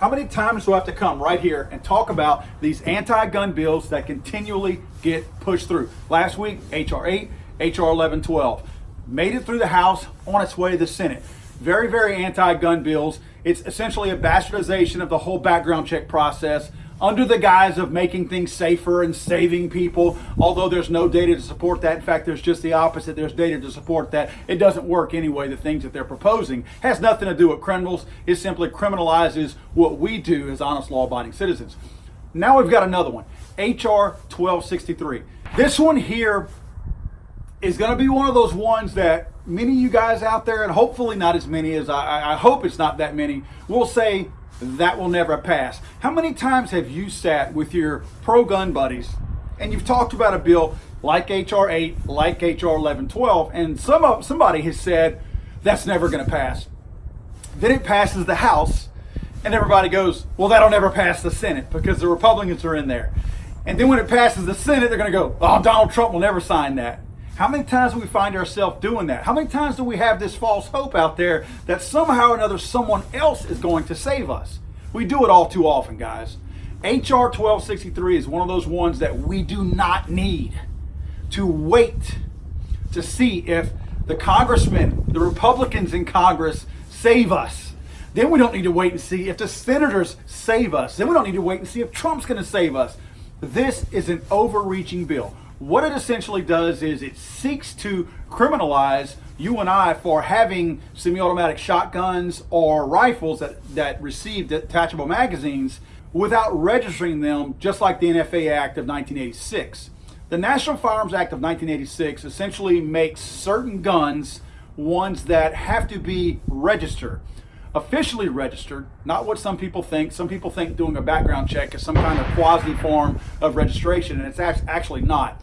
How many times do I have to come right here and talk about these anti-gun bills that continually get pushed through? Last week, H.R. 8, H.R. 1112. Made it through the House, on its way to the Senate. Very, very anti-gun bills. It's essentially a bastardization of the whole background check process under the guise of making things safer and saving people, although there's no data to support that. In fact, there's just the opposite. There's data to support that. It doesn't work anyway. The things that they're proposing has nothing to do with criminals. It simply criminalizes what we do as honest, law-abiding citizens. Now we've got another one, H.R. 1263. This one here is going to be one of those ones that many of you guys out there, and hopefully not as many as I hope it's not that many, will say that will never pass. How many times have you sat with your pro-gun buddies and you've talked about a bill like H.R. 8, like H.R. 1112, and somebody has said that's never going to pass. Then it passes the House, and everybody goes, well, that'll never pass the Senate because the Republicans are in there. And then when it passes the Senate, they're going to go, oh, Donald Trump will never sign that. How many times do we find ourselves doing that? How many times do we have this false hope out there that somehow or another someone else is going to save us? We do it all too often, guys. H.R. 1263 is one of those ones that we do not need to wait to see if the congressmen, the Republicans in Congress save us. Then we don't need to wait and see if the senators save us. Then we don't need to wait and see if Trump's going to save us. This is an overreaching bill. What it essentially does is it seeks to criminalize you and I for having semi-automatic shotguns or rifles that receive detachable magazines without registering them, just like the NFA Act of 1986. The National Firearms Act of 1986 essentially makes certain guns ones that have to be registered. Officially registered, not what some people think. Some people think doing a background check is some kind of quasi form of registration, and it's actually not.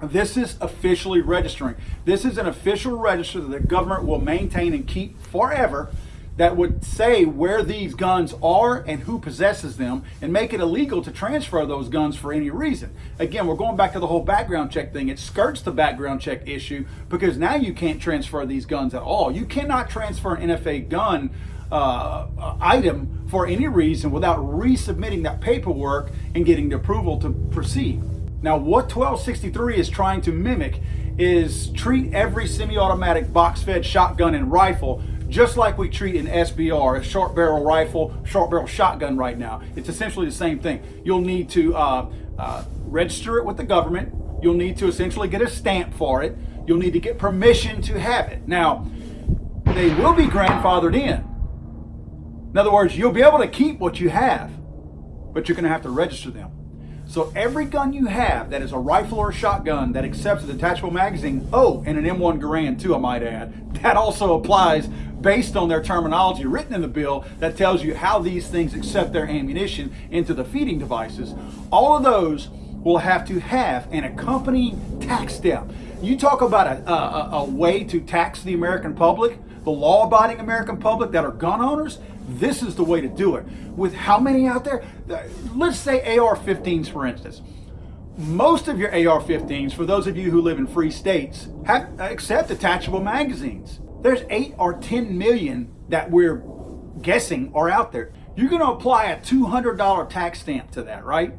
This is officially registering. This is an official register that the government will maintain and keep forever that would say where these guns are and who possesses them and make it illegal to transfer those guns for any reason. Again, we're going back to the whole background check thing. It skirts the background check issue because now you can't transfer these guns at all. You cannot transfer an NFA gun item for any reason without resubmitting that paperwork and getting the approval to proceed. Now, what 1263 is trying to mimic is treat every semi-automatic box-fed shotgun and rifle just like we treat an SBR, a short barrel rifle, short barrel shotgun right now. It's essentially the same thing. You'll need to register it with the government. You'll need to essentially get a stamp for it. You'll need to get permission to have it. Now, they will be grandfathered in. In other words, you'll be able to keep what you have, but you're going to have to register them. So every gun you have that is a rifle or a shotgun that accepts a detachable magazine, oh, and an M1 Garand too, I might add, that also applies based on their terminology written in the bill that tells you how these things accept their ammunition into the feeding devices. All of those will have to have an accompanying tax step. You talk about a way to tax the American public, the law-abiding American public that are gun owners. This is the way to do it. With how many out there? Let's say AR-15s, for instance. Most of your AR-15s, for those of you who live in free states, accept detachable magazines. There's 8 or 10 million that we're guessing are out there. You're going to apply a $200 tax stamp to that, right?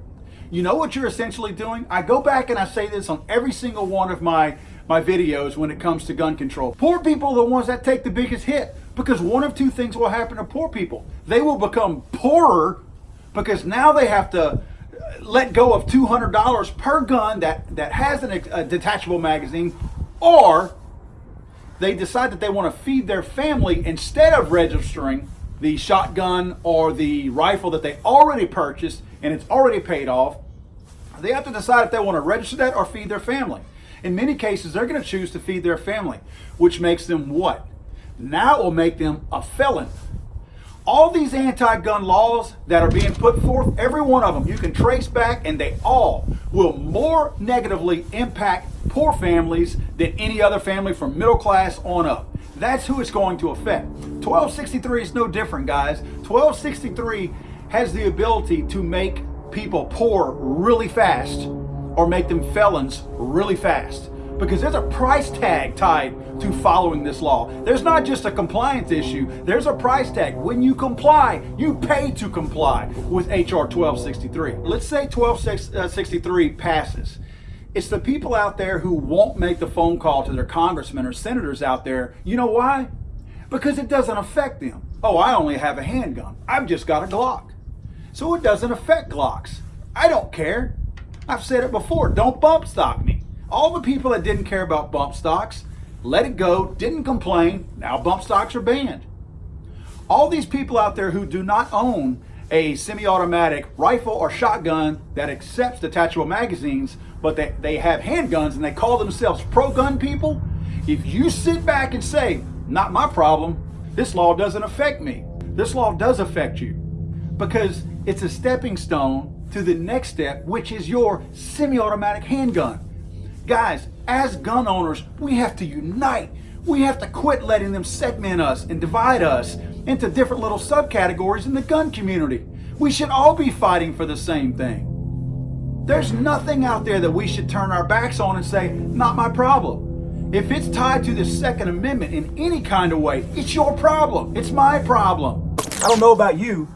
You know what you're essentially doing? I go back and I say this on every single one of my videos when it comes to gun control. Poor people are the ones that take the biggest hit because one of two things will happen to poor people. They will become poorer because now they have to let go of $200 per gun that has a detachable magazine, or they decide that they want to feed their family instead of registering the shotgun or the rifle that they already purchased and it's already paid off. They have to decide if they want to register that or feed their family. In many cases, they're going to choose to feed their family, which makes them what? Now it will make them a felon. All these anti-gun laws that are being put forth, every one of them, you can trace back, and they all will more negatively impact poor families than any other family from middle class on up. That's who it's going to affect. 1263 is no different, guys. 1263 has the ability to make people poor really fast or make them felons really fast. because there's a price tag tied to following this law. There's not just a compliance issue, there's a price tag. When you comply, you pay to comply with HR 1263. Let's say 1263 passes. It's the people out there who won't make the phone call to their congressmen or senators out there. You know why? Because it doesn't affect them. Oh, I only have a handgun. I've just got a Glock. So it doesn't affect Glocks. I don't care. I've said it before, don't bump stock me. All the people that didn't care about bump stocks, let it go, didn't complain, now bump stocks are banned. All these people out there who do not own a semi-automatic rifle or shotgun that accepts detachable magazines, but they have handguns and they call themselves pro-gun people, if you sit back and say, not my problem, this law doesn't affect me. This law does affect you because it's a stepping stone to the next step, which is your semi-automatic handgun. Guys, as gun owners, we have to unite. We have to quit letting them segment us and divide us into different little subcategories in the gun community. We should all be fighting for the same thing. There's nothing out there that we should turn our backs on and say, not my problem. If it's tied to the Second Amendment in any kind of way, it's your problem. It's my problem. I don't know about you,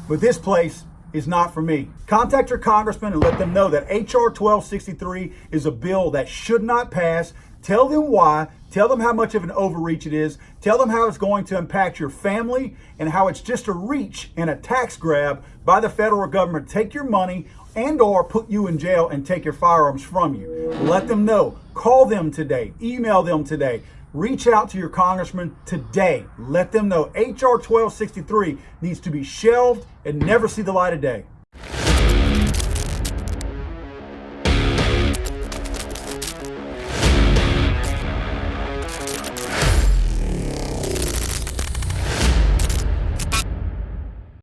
but this place is not for me. Contact your congressman and let them know that HR 1263 is a bill that should not pass. Tell them why. Tell them how much of an overreach it is. Tell them how it's going to impact your family and how it's just a reach and a tax grab by the federal government to take your money and or put you in jail and take your firearms from you. Let them know. Call them today. Email them today. Reach out to your congressman today. Let them know HR 1263 needs to be shelved and never see the light of day.